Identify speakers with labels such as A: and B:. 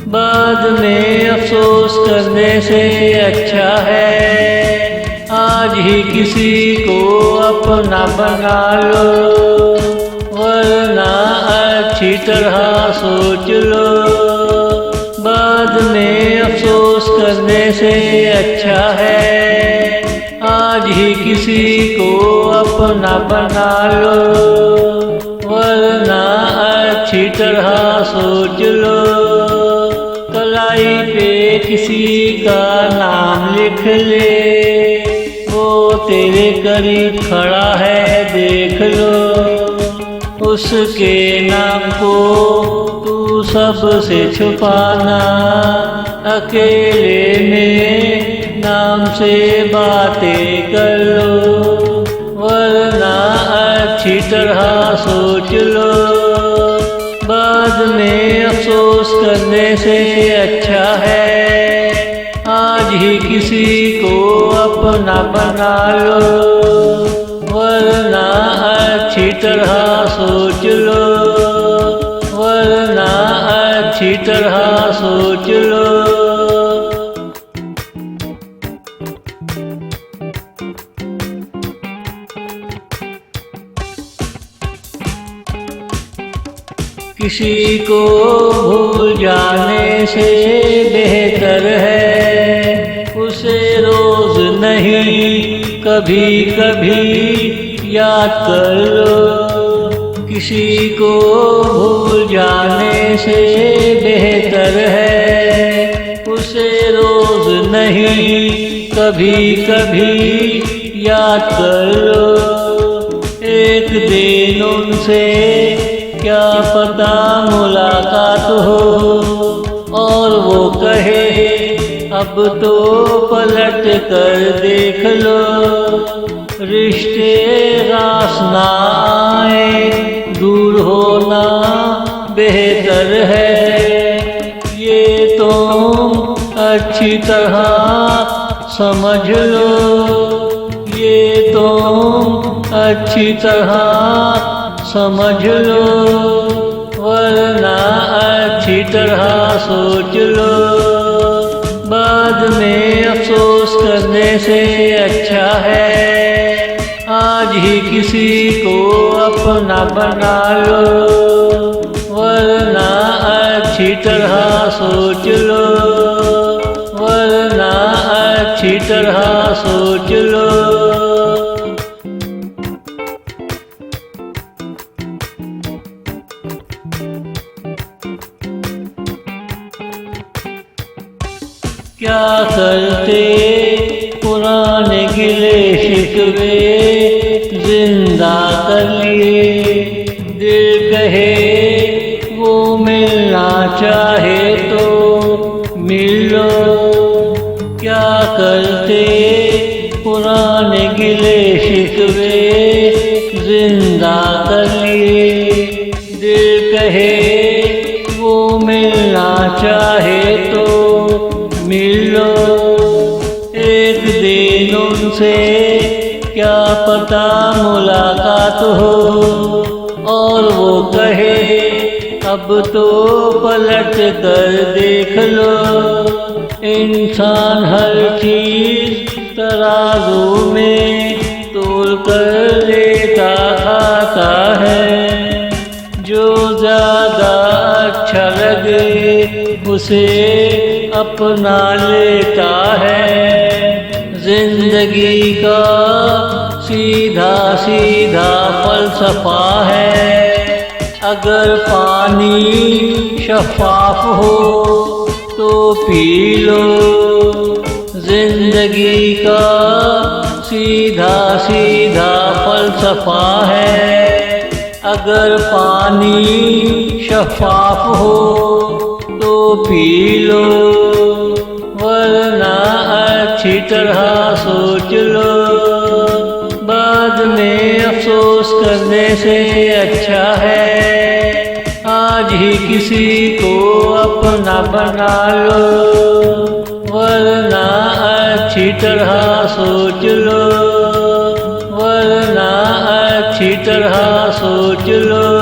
A: बाद में अफसोस करने से अच्छा है आज ही किसी को अपना बना लो, वरना अच्छी तरह सोच लो। बाद में अफसोस करने से अच्छा है आज ही किसी को अपना बना लो, वरना अच्छी तरह सोच लो। कलाई पे किसी का नाम लिख ले, वो तेरे करीब खड़ा है देख लो। उसके नाम को तू सबसे छुपाना, अकेले में नाम से बातें कर लो, वरना अच्छी तरह सोच लो। बाद में अफसोस करने से अच्छा है आज ही किसी को अपना बना लो, वरना अच्छी तरह सोच लो, वरना अच्छी तरह सोच लो। किसी को भूल जाने से बेहतर है उसे रोज नहीं कभी कभी याद कर लो। किसी को भूल जाने से बेहतर है उसे रोज नहीं कभी कभी याद कर लो। एक दिन उनसे क्या पता मुलाकात हो और वो कहे अब तो पलट कर देख लो। रिश्ते रास ना आए दूर होना बेहतर है, ये तुम अच्छी तरह समझ लो, ये तुम अच्छी तरह समझ लो, वरना अच्छी तरह सोच लो। बाद में अफसोस करने से अच्छा है आज ही किसी को अपना बना लो, वरना अच्छी तरह सोच लो, वरना अच्छी तरह सोच लो। क्या करते पुराने गिले शिकवे जिंदा कर लिए, दिल कहे वो मिलना चाहे तो मिल लो। क्या करते पुराने गिले शिकवे जिंदा कर लिए, दिल कहे वो मिलना चाहे तो मिल लो। एक दिन उनसे क्या पता मुलाकात हो और वो कहे अब तो पलट कर देख लो। इंसान हर चीज तराजू में तोल कर लेता खाता है, जो ज्यादा अच्छा लगे उसे अपना लेता है। जिंदगी का सीधा सीधा फलसफा है, अगर पानी शफाफ हो तो पी लो। जिंदगी का सीधा सीधा फलसफा है, अगर पानी शफाफ हो तो पी लो, वरना अच्छी तरह सोच लो। बाद में अफसोस करने से अच्छा है आज ही किसी को अपना बना लो, वरना अच्छी तरह सोच लो, वरना अच्छी तरह सोच लो।